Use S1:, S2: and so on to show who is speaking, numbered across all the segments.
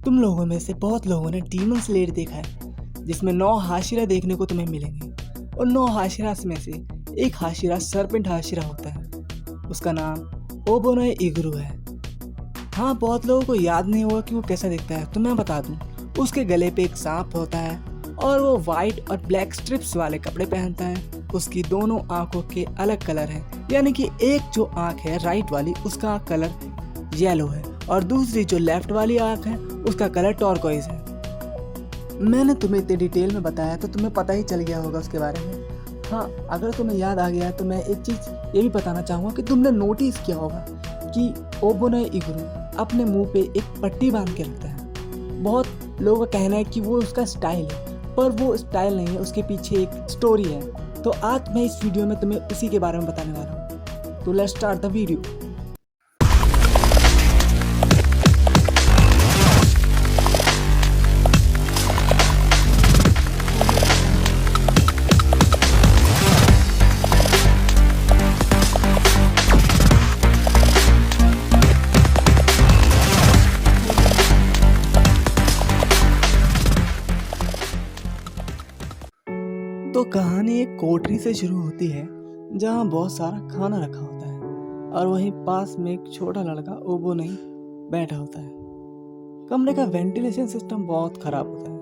S1: तुम लोगों में से बहुत लोगों ने डीमन स्लेयर देखा है, जिसमें 9 हाशिरा देखने को तुम्हें मिलेंगे। और 9 हाशिरा में से एक हाशिरा सरपेंट हाशिरा होता है। उसका नाम ओबोनोए इगुरु है। हाँ, बहुत लोगों को याद नहीं होगा कि वो कैसा दिखता है, तो मैं बता दूं। उसके गले पे एक सांप होता है और वो वाइट और ब्लैक स्ट्रिप्स वाले कपड़े पहनता है। उसकी दोनों आंखों के अलग कलर हैं, यानी कि एक जो आंख है राइट वाली, उसका कलर येलो है और दूसरी जो लेफ्ट वाली आंख है उसका कलर टर्कोइज है। मैंने तुम्हें इतने डिटेल में बताया तो तुम्हें पता ही चल गया होगा उसके बारे में। हाँ, अगर तुम्हें याद आ गया तो मैं एक चीज़ ये भी बताना चाहूँगा कि तुमने नोटिस किया होगा कि ओबोनोए इगुरु अपने मुंह पे एक पट्टी बांध के रखता है। बहुत लोगों का कहना है कि वो उसका स्टाइल है, पर वो स्टाइल नहीं है, उसके पीछे एक स्टोरी है। तो आज मैं इस वीडियो में तुम्हें उसी के बारे में बताने वाला हूँ। तो लेट्स स्टार्ट द वीडियो। तो कहानी एक कोठरी से शुरू होती है जहाँ बहुत सारा खाना रखा होता है और वहीं पास में एक छोटा लड़का ओबोनोए बैठा होता है। कमरे का वेंटिलेशन सिस्टम बहुत खराब होता है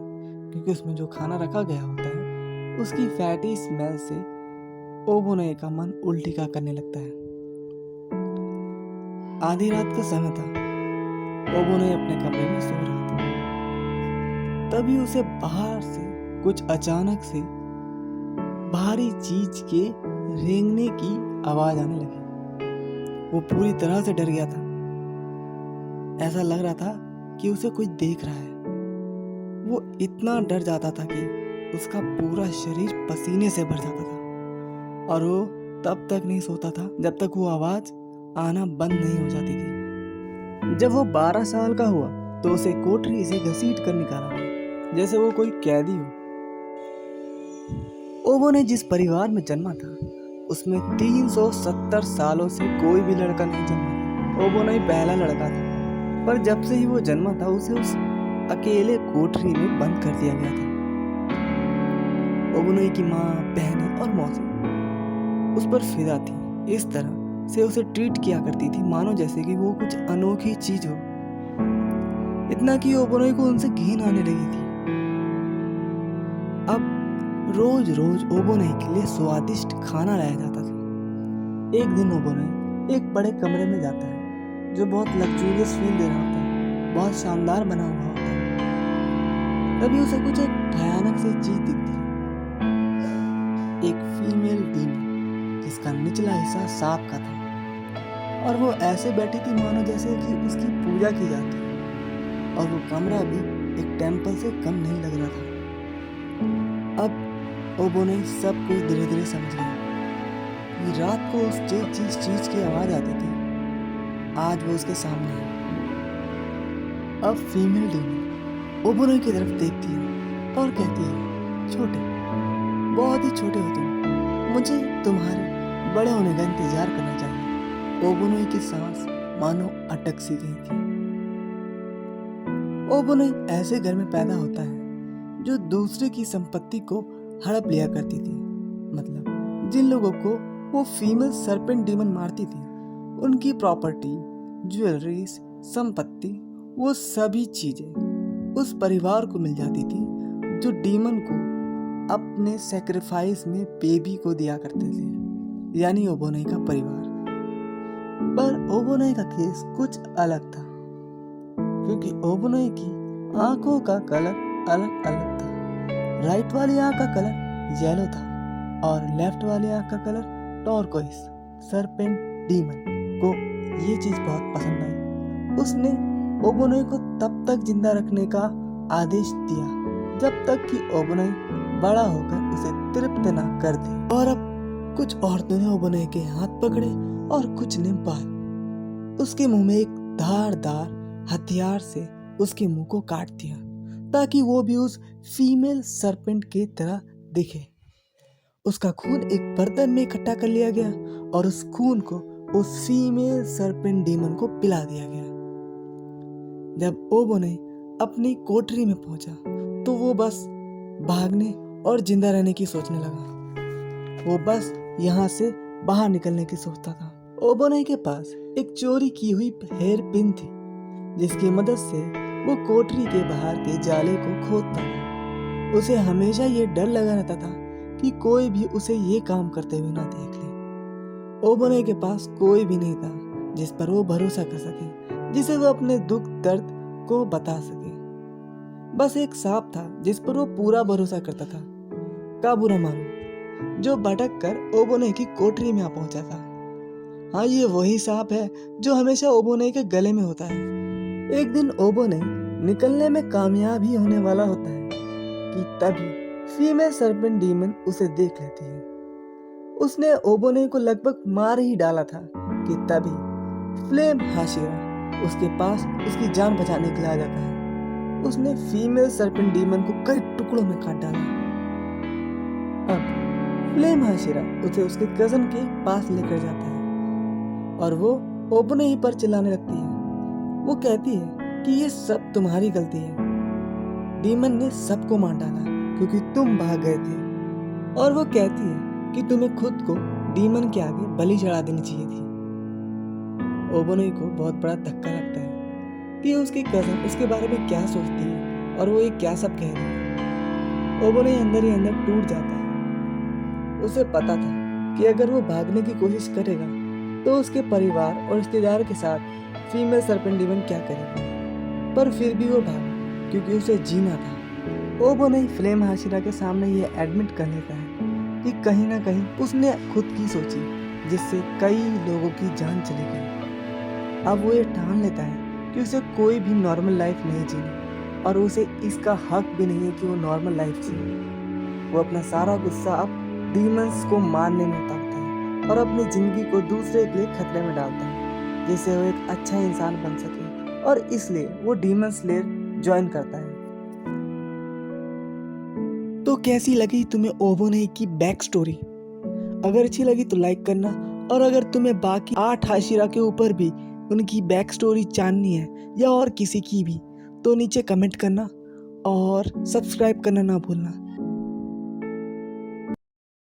S1: क्योंकि उसमें जो खाना रखा गया होता है उसकी फैटी स्मेल से ओबोनोए का मन उल्टी का करने लगता है। आधी रात का समय था। ओबोनोए अपने कमरे में सो रहा था। तभी उसे बाहर से कुछ अचानक से भारी चीज के रेंगने की आवाज आने लगी। वो पूरी तरह से डर गया था। ऐसा लग रहा था कि उसे कोई देख रहा है। वो इतना डर जाता था कि उसका पूरा शरीर पसीने से भर जाता था और वो तब तक नहीं सोता था जब तक वो आवाज आना बंद नहीं हो जाती थी। जब वो 12 साल का हुआ तो उसे कोठरी से घसीट कर निकाला गया जैसे वो कोई कैदी हो। ओबोनोए जिस परिवार में जन्मा था उसमें 370 सालों से कोई भी लड़का नहीं जन्मा था। ओबोनोए पहला लड़का था, पर जब से ही वो जन्मा था उसे उस अकेले कोठरी में बंद कर दिया गया था। ओबोनोए की माँ, बहनें और मौसी उस पर फिदा थी। इस तरह से उसे ट्रीट किया करती थी मानो जैसे कि वो कुछ अनोखी चीज हो। इतना कि ओबोनोए को उनसे घिन आने लगी थी। अब रोज रोज ओबोनोए के लिए स्वादिष्ट खाना लाया जाता था। एक दिन ओबोनोए एक बड़े कमरे में जाता है जो बहुत लग्जूरियस फील दे रहा होता है, बहुत शानदार बना हुआ होता है। तभी उसे कुछ एक भयानक सी चीज दिखती है। एक फीमेल डीमन जिसका निचला हिस्सा सांप का था और वो ऐसे बैठी थी मानो जैसे कि उसकी पूजा की जाती है और वो कमरा भी एक टेम्पल से कम नहीं लग रहा था। अब ओबोनोए सब कुछ धीरे धीरे समझ गया कि रात को उस जिस चीज की आवाज आती थी आज वो उसके सामने है। अब फीमेल डीमन ओबोनोए की तरफ देखती है और कहती है, छोटे, बहुत ही छोटे हो तुम, मुझे तुम्हारे बड़े होने का इंतजार करना चाहिए। ओबोनोए की सांस मानो अटक सी गई थी। ओबोनोए ऐसे घर में पैदा होता है जो दूसरे की संपत्ति को हड़प लिया करती थी। मतलब जिन लोगों को वो फीमेल सरपेंट डीमन मारती थी उनकी प्रॉपर्टी, ज्वेलरीज, संपत्ति, वो सभी चीजें उस परिवार को मिल जाती थी जो डीमन को अपने सैक्रिफाइस में बेबी को दिया करते थे, यानी ओबोनोए का परिवार। पर ओबोनोए का केस कुछ अलग था क्योंकि ओबोनोए की आंखों का कलर अलग अलग था। राइट वाली आंख का कलर येलो था और लेफ्ट वाली आंख का कलर टर्कोइज। सरपेंट डीमन को ये चीज बहुत पसंद आई। उसने ओबोनोए को तब तक जिंदा रखने का आदेश दिया जब तक कि ओबोनोए बड़ा होकर उसे तृप्त ना कर दे। और अब कुछ औरतों ने ओबोनोए के हाथ पकड़े और कुछ ने बाल। उसके मुंह में एक धारदार हथियार से उसके मुंह को काट दिया ताकि वो भी उस फीमेल सरपेंट की तरह दिखे। उसका खून एक बर्तन में इकट्ठा कर लिया गया और उस खून को उस फीमेल सरपेंट डीमन को पिला दिया गया। जब ओबोनोए अपनी कोठरी में पहुंचा तो वो बस भागने और जिंदा रहने की सोचने लगा। वो बस यहाँ से बाहर निकलने की सोचता था। ओबोने के पास एक चोरी की हुई हेयर पिन थी जिसकी मदद से वो कोठरी के बाहर के जाले को खोदता था। उसे हमेशा ये डर लगा रहता था कि कोई भी उसे ये काम करते हुए ना देख ले। ओबोने के पास कोई भी नहीं था जिस पर वो भरोसा कर सके, जिसे वो अपने दुख दर्द को बता सके। बस एक सांप था जिस पर वो पूरा भरोसा करता था, काबुरामारू, जो भटक कर ओबोने की कोठरी में आ पहुंचा था। हाँ, ये वही सांप है जो हमेशा ओबोने के गले में होता है। एक दिन ओबोने निकलने में कामयाब ही होने वाला होता है कि तभी फीमेल सर्पेंट डीमन उसे देख लेती है। उसने ओबोने को लगभग मार ही डाला था कि तभी फ्लेम हाशिरा उसके पास उसकी जान बचाने के लिए आ जाता है। उसने फीमेल सर्पेंट डीमन को कई टुकड़ों में काट डाला। अब फ्लेम हाशिरा उसे उसके कजन के पास लेकर जाता है और वो ओबोने ही पर चिल्लाने लगती है। वो कहती है कि ये सब तुम्हारी गलती है। डीमन ने सबको मार डाला क्योंकि तुम भाग गए थे। और वो कहती है कि तुम्हें खुद को डीमन के आगे बलि चढ़ा देनी चाहिए थी। ओबोने को बहुत बड़ा धक्का लगता है कि उसकी कजन उसके बारे में क्या सोचती है और वो ये क्या सब कह रही है। ओबोने अंदर ही अंदर टूट जाता है। उसे पता था कि अगर वो भागने की कोशिश करेगा तो उसके परिवार और रिश्तेदार के साथ फीमेल सर्पेंट डीमन क्या करेगा, पर फिर भी वो भागा क्योंकि उसे जीना था। ओबोने फ्लेम हाशिरा के सामने ये एडमिट कर लेता है कि कहीं ना कहीं उसने खुद की सोची जिससे कई लोगों की जान चली गई। अब वो ये ठान लेता है कि उसे कोई भी नॉर्मल लाइफ नहीं जीनी और उसे इसका हक भी नहीं है कि वो नॉर्मल लाइफ जिए। वो अपना सारा गुस्सा अब डीमंस को मारने में उतारता है और अपनी जिंदगी को दूसरे के लिए खतरे में डालता है जिससे वो एक अच्छा इंसान बन सके, और इसलिए वो डीमन स्लेयर ज्वाइन करता है। तो कैसी लगी तुम्हें ओबोने की बैक स्टोरी? अगर अच्छी लगी तो लाइक करना, और अगर तुम्हें बाकी 8 हाशिरा के ऊपर भी उनकी बैक स्टोरी जाननी है या और किसी की भी तो नीचे कमेंट करना और सब्सक्राइब करना ना भूलना।